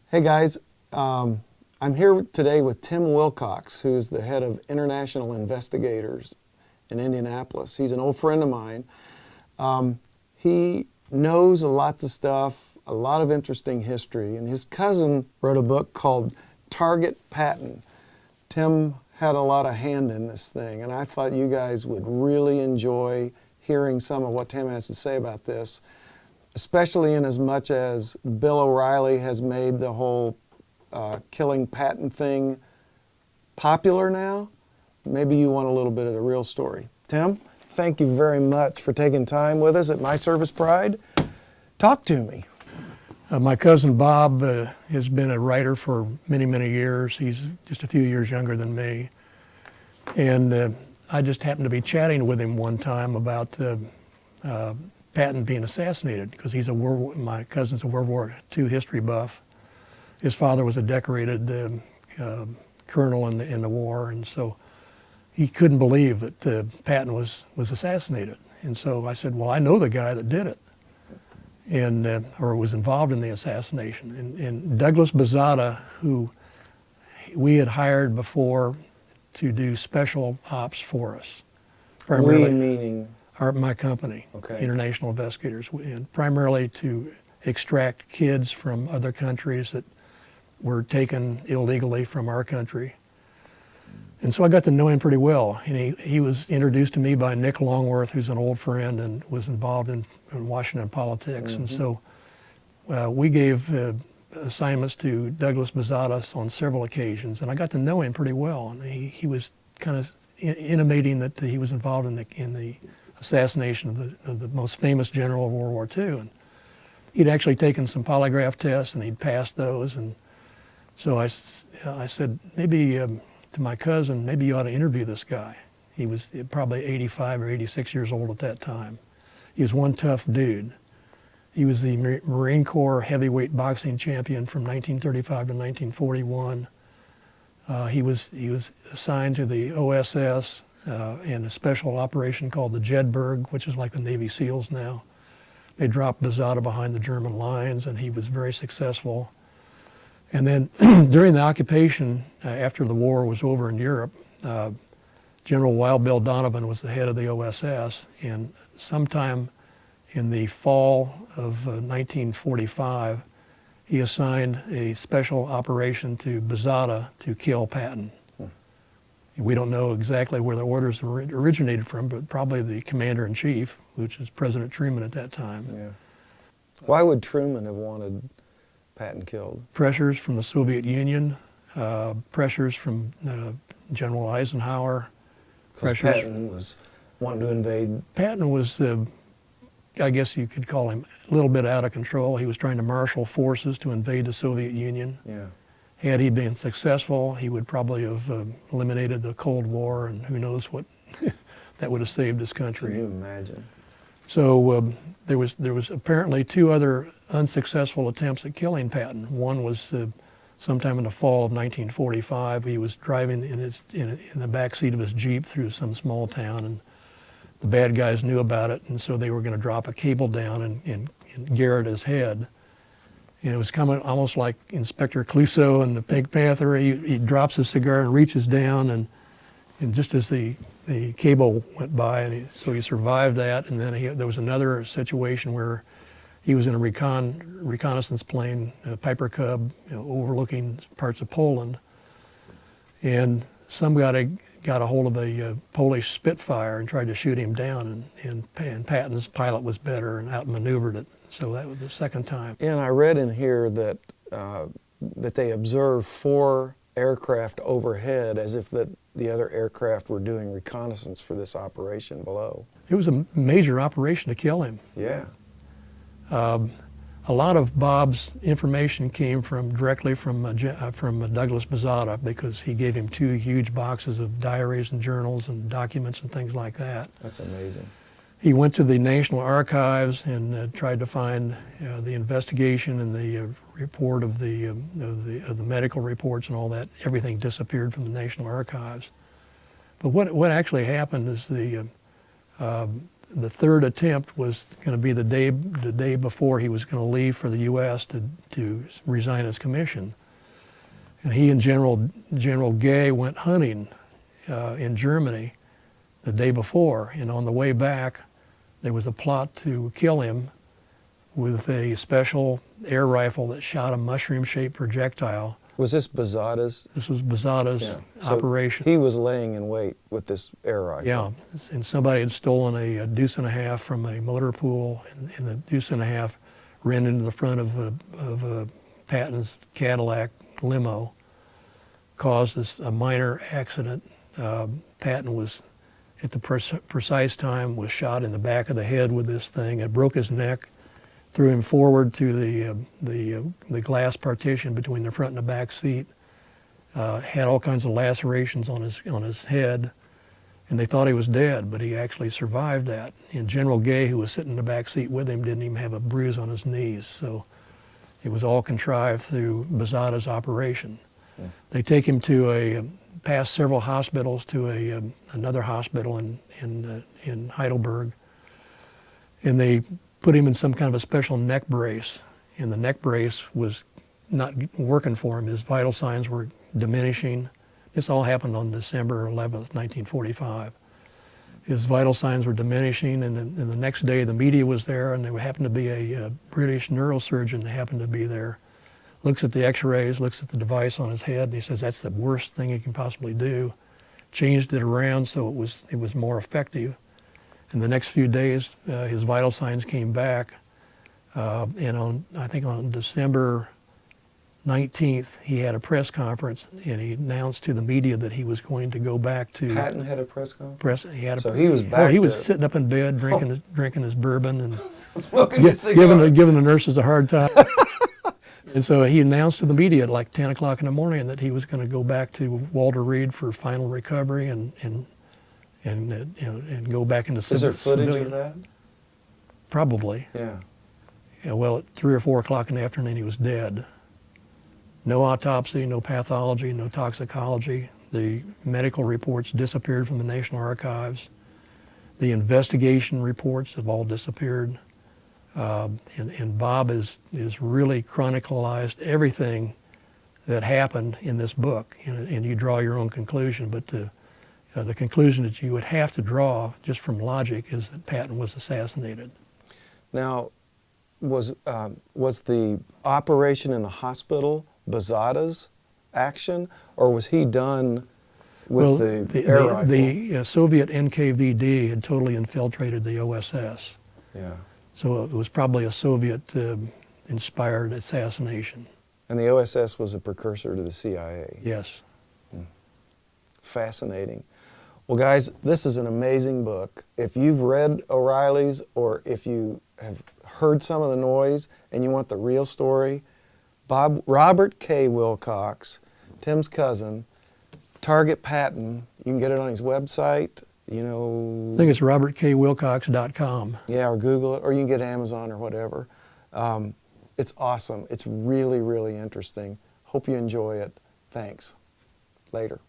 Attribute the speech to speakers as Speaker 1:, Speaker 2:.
Speaker 1: Hey guys, I'm here today with Tim Wilcox, who's the head of International Investigators in Indianapolis. He's an old friend of mine. He knows lots of stuff, a lot of interesting history, and his cousin wrote a book called Target Patton. Tim had a lot of hand in this thing, and I thought you guys would really enjoy hearing some of what Tim has to say about this, especially in as much as Bill O'Reilly has made the whole killing Patton thing popular now. Maybe you want a little bit of the real story. Tim, thank you very much for taking time with us at My Service Pride. Talk to me.
Speaker 2: My cousin Bob has been a writer for many, many years. He's just a few years younger than me. And I just happened to be chatting with him one time about Patton being assassinated, because my cousin's a World War II history buff. His father was a decorated colonel in the war, and so he couldn't believe that Patton was assassinated. And so I said, well, I know the guy that did it, and or was involved in the assassination. And Douglas Bazada, who we had hired before to do special ops for us.
Speaker 1: We meaning?
Speaker 2: My company,
Speaker 1: okay.
Speaker 2: International Investigators, and primarily to extract kids from other countries that were taken illegally from our country. And so I got to know him pretty well. And he was introduced to me by Nick Longworth, who's an old friend and was involved in Washington politics. Mm-hmm. And so we gave assignments to Douglas Bazadas on several occasions, and I got to know him pretty well. And he was kind of intimating that he was involved in the assassination of the most famous general of World War II. And he'd actually taken some polygraph tests, and he'd passed those. And so I said, maybe to my cousin, maybe you ought to interview this guy. He was probably 85 or 86 years old at that time. He was one tough dude. He was the Marine Corps heavyweight boxing champion from 1935 to 1941. He was assigned to the OSS in a special operation called the Jedburgh, which is like the Navy SEALs now. They dropped Bazada behind the German lines, and he was very successful. And then during the occupation, after the war was over in Europe, General Wild Bill Donovan was the head of the OSS, and sometime in the fall of 1945, he assigned a special operation to Bazada to kill Patton. We don't know exactly where the orders originated from, but probably the commander-in-chief, which is President Truman at that time.
Speaker 1: Yeah. Why would Truman have wanted Patton killed?
Speaker 2: Pressures from the Soviet Union, pressures from General Eisenhower.
Speaker 1: Because Patton was wanting to invade.
Speaker 2: Patton was, I guess you could call him a little bit out of control. He was trying to marshal forces to invade the Soviet Union.
Speaker 1: Yeah.
Speaker 2: Had he been successful, he would probably have eliminated the Cold War, and who knows what that would have saved his country.
Speaker 1: Can you imagine?
Speaker 2: So there was apparently two other unsuccessful attempts at killing Patton. One was sometime in the fall of 1945. He was driving in the back seat of his Jeep through some small town, and the bad guys knew about it, and so they were going to drop a cable down and garrote his head. And it was coming almost like Inspector Clouseau in the Pink Panther. He drops his cigar and reaches down, and just as the cable went by, and so he survived that. And then there was another situation where he was in a reconnaissance plane, a Piper Cub, overlooking parts of Poland, and somebody got a hold of a Polish Spitfire and tried to shoot him down, and Patton's pilot was better and outmaneuvered it. So that was the second time.
Speaker 1: And I read in here that that they observed 4 aircraft overhead, as if the other aircraft were doing reconnaissance for this operation below.
Speaker 2: It was a major operation to kill him.
Speaker 1: Yeah.
Speaker 2: A lot of Bob's information came directly from Douglas Bazada, because he gave him 2 huge boxes of diaries and journals and documents and things like that.
Speaker 1: That's amazing.
Speaker 2: He went to the National Archives and tried to find the investigation and the report of the medical reports and all that. Everything disappeared from the National Archives. But what actually happened is the the third attempt was going to be the day before he was going to leave for the U.S. to resign his commission. And he and General Gay went hunting in Germany the day before. And on the way back, there was a plot to kill him with a special air rifle that shot a mushroom-shaped projectile.
Speaker 1: Was this Bazada's?
Speaker 2: This was Bazada's operation.
Speaker 1: So he was laying in wait with this air rifle.
Speaker 2: Yeah, and somebody had stolen a deuce and a half from a motor pool, and the deuce and a half ran into the front of Patton's Cadillac limo, caused a minor accident. Patton was, at the precise time, was shot in the back of the head with this thing. It broke his neck, threw him forward to the glass partition between the front and the back seat. Had all kinds of lacerations on his head, and they thought he was dead, but he actually survived that. And General Gay, who was sitting in the back seat with him, didn't even have a bruise on his knees. So it was all contrived through Bazada's operation. Yeah. They take him to past several hospitals to another hospital in Heidelberg, and they put him in some kind of a special neck brace, and the neck brace was not working for him. His vital signs were diminishing. This all happened on December 11th, 1945. His vital signs were diminishing, and the next day the media was there, and there happened to be a British neurosurgeon that happened to be there. Looks at the x-rays, looks at the device on his head, and he says, that's the worst thing he can possibly do. Changed it around so it was more effective. In the next few days, his vital signs came back, and I think on December 19th, he had a press conference, and he announced to the media that he was going to go back to...
Speaker 1: Patton had a press conference?
Speaker 2: So
Speaker 1: he was back
Speaker 2: he was sitting up in bed drinking his bourbon and
Speaker 1: smoking his cigar.
Speaker 2: Giving the nurses a hard time. And so he announced to the media at like 10 o'clock in the morning that he was going to go back to Walter Reed for final recovery and go back into civilian.
Speaker 1: Is there footage of that?
Speaker 2: Probably.
Speaker 1: Yeah.
Speaker 2: Yeah. Well, at 3 or 4 o'clock in the afternoon, he was dead. No autopsy, no pathology, no toxicology. The medical reports disappeared from the National Archives. The investigation reports have all disappeared. And Bob is really chronicalized everything that happened in this book, and you draw your own conclusion. But the conclusion that you would have to draw just from logic is that Patton was assassinated.
Speaker 1: Now, was the operation in the hospital Bazada's action, or was he done with the air rifle?
Speaker 2: The Soviet NKVD had totally infiltrated the OSS.
Speaker 1: Yeah.
Speaker 2: So it was probably a Soviet-inspired assassination.
Speaker 1: And the OSS was a precursor to the CIA.
Speaker 2: Yes.
Speaker 1: Fascinating. Well, guys, this is an amazing book. If you've read O'Reilly's, or if you have heard some of the noise and you want the real story, Robert K. Wilcox, Tim's cousin, Target Patton, you can get it on his website. You know,
Speaker 2: I think it's robertkwilcox.com.
Speaker 1: Yeah, or Google it, or you can get Amazon or whatever. It's awesome. It's really, really interesting. Hope you enjoy it. Thanks. Later.